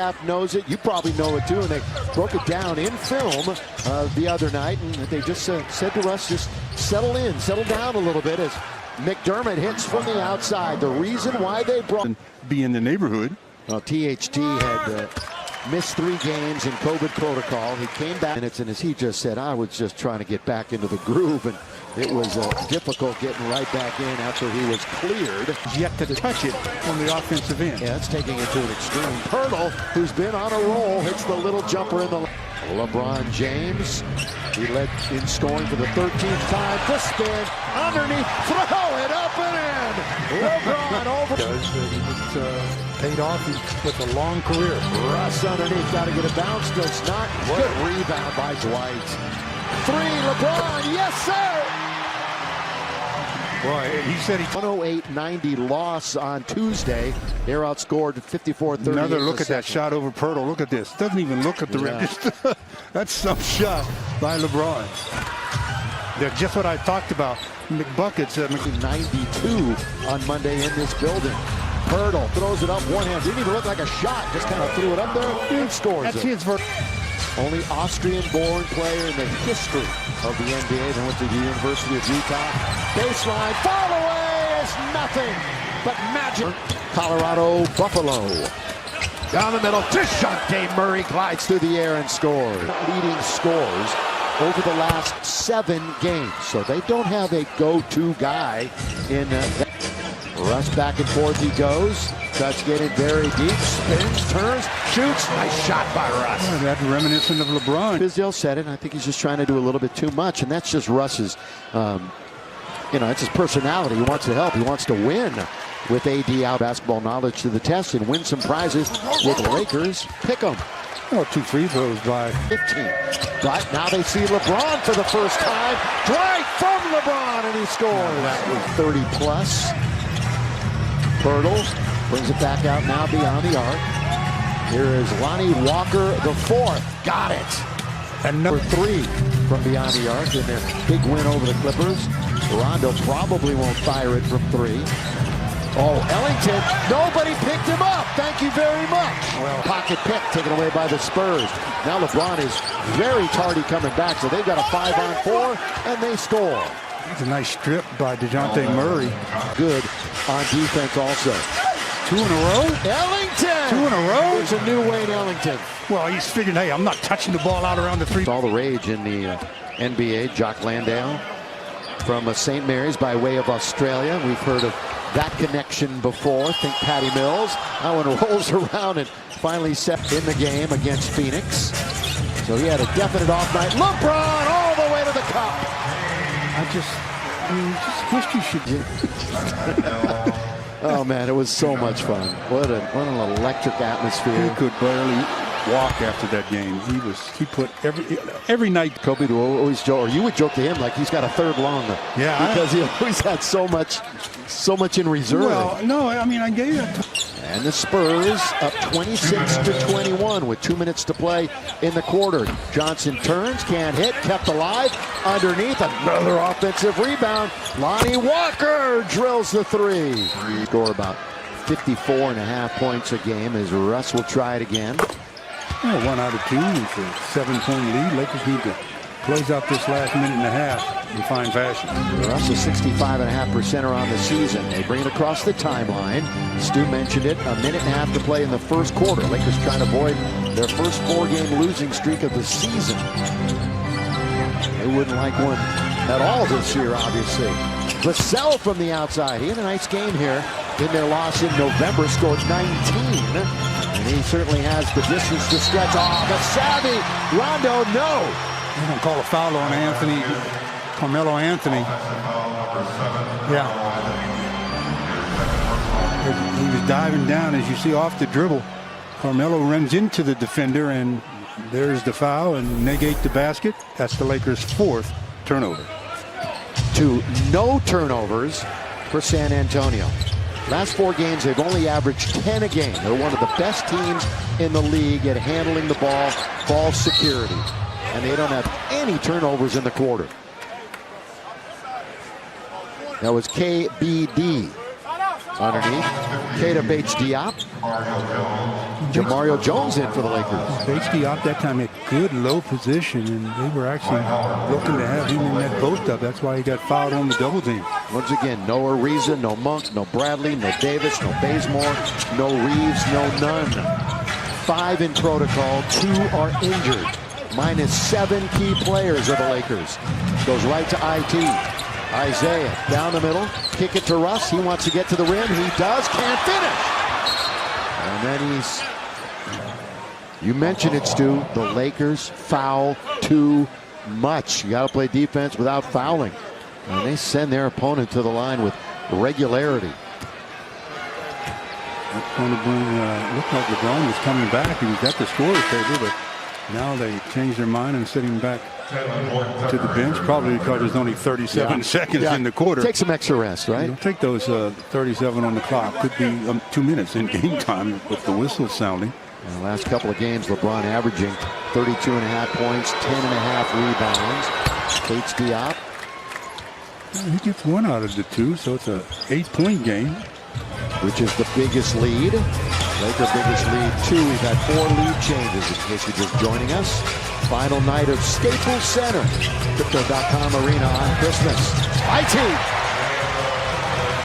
staff knows it. You probably know it too. And they broke it down in film the other night. And they just said to Russ, just settle down a little bit as McDermott hits from the outside. The reason why they brought... Be in the neighborhood. Well, THT had missed 3 games in COVID protocol. He came back minutes, and as he just said, I was just trying to get back into the groove, and it was difficult getting right back in after he was cleared. Yet to touch it on the offensive end. Yeah, it's taking it to an extreme. Pirtle, who's been on a roll, hits the little jumper in the... LeBron James, he led in scoring for the 13th time. The spin, underneath, throw it up and in. LeBron over. It's paid off with a long career. Russ underneath, got to get a bounce, does not. Good rebound by Dwight. 3, LeBron, yes sir! Boy, he said he... 108-90 loss on Tuesday. They're outscored 54-38. Another look at that shot over Pirtle. Look at this. Doesn't even look at the rim. That's some shot by LeBron. That's just what I talked about. McBuckets at 92 on Monday in this building. Pirtle throws it up one hand. Didn't even look like a shot. Just kind of threw it up there and scores That's it. his Only Austrian-born player in the history of the NBA. Then went to the University of Utah. Baseline, fall away is nothing but magic. Colorado Buffalo. Down the middle, DeJounte Murray glides through the air and scores. Leading scores over the last 7 games. So they don't have a go-to guy in that. Russ back and forth he goes. Touch getting very deep. Spins, turns, shoots. Nice shot by Russ. Yeah, that's reminiscent of LeBron. Fizdale said it. I think he's just trying to do a little bit too much. And that's just Russ's, it's his personality. He wants to help. He wants to win with AD out. Basketball knowledge to the test and win some prizes with the Lakers. Pick 'em. Oh, 2 free throws by 15. But now they see LeBron for the first time. Dwight from LeBron, and he scores. That was 30 plus. Pirtle brings it back out now beyond the arc. Here is Lonnie Walker, the 4th. Got it. And number 3 from beyond the arc in their big win over the Clippers. Rondo probably won't fire it from 3. Oh, Ellington, nobody picked him up. Thank you very much. Well, pocket pick taken away by the Spurs. Now LeBron is very tardy coming back, so they've got a 5-on-4, and they score. It's a nice strip by DeJounte Murray. Good on defense also. 2 in a row? Ellington! 2 in a row? It's a new Wayne Ellington. Well, he's figured, hey, I'm not touching the ball out around the 3. It's all the rage in the NBA. Jock Landale from St. Mary's by way of Australia. We've heard of that connection before. Think Patty Mills. That one rolls around and finally set in the game against Phoenix. So he had a definite off night. LeBron all the way to the cup. I just wish you should. Oh man, it was so much fun. What an electric atmosphere. He could barely walk after that game. He put every night. Kobe would always joke, or you would joke to him like he's got a 3rd long. Yeah, because he always had so much in reserve. Well, no, I mean I gave it. And the Spurs up 26-21 with 2 minutes to play in the quarter. Johnson turns, can't hit, kept alive. Underneath, another offensive rebound. Lonnie Walker drills the 3. Score about 54.5 points a game as Russ will try it again. Yeah, 1 out of 2. It's a 7-point lead. Lakers need to close out this last minute and a half in fine fashion. Russ is 65.5% on the season. They bring it across the timeline. Stu mentioned it. A minute and a half to play in the first quarter. Lakers trying to avoid their first 4-game losing streak of the season. They wouldn't like one at all this year, obviously. Vassell from the outside. He had a nice game here in their loss in November. Scored 19. And he certainly has the distance to stretch. Oh, the savvy. Rondo, no. They don't call a foul on Carmelo Anthony. Yeah. He was diving down, as you see, off the dribble. Carmelo runs into the defender, and there's the foul, and negate the basket. That's the Lakers' 4th turnover. To no turnovers for San Antonio. Last 4 games, they've only averaged 10 a game. They're one of the best teams in the league at handling the ball security. And they don't have any turnovers in the quarter. That was KBD. underneath. Keita baits Diop. Jamario Jones in for the Lakers. Bates Diop that time had good low position, and they were actually looking to have him in that post up. That's why he got fouled on the double team. Once again, no Ariza, no Monk, no Bradley, no Davis, no Bazemore, no Reeves, no none. 5 in protocol, 2 are injured. Minus 7 key players of the Lakers. Goes right to IT. Isaiah down the middle, kick it to Russ. He wants to get to the rim. He does, can't finish. And then you mentioned it, Stu, the Lakers foul too much. You got to play defense without fouling. And they send their opponent to the line with regularity. That's going to bring, looked like LeBron was coming back. He was at the scorer's table, but now they changed their mind and sent him back to the bench, probably because there's only 37 seconds in the quarter. Take some extra rest, right? Don't take those 37 on the clock. Could be 2 minutes in game time with the whistle sounding. In the last couple of games, LeBron averaging 32.5 points, 10.5 rebounds. Bates Diop. Well, he gets 1 out of the 2, so it's a 8-point game. Which is the biggest lead. Laker biggest lead 2. We've had 4 lead changes in case you're just joining us. Final night of Staples Center. Crypto.com Arena on Christmas. IT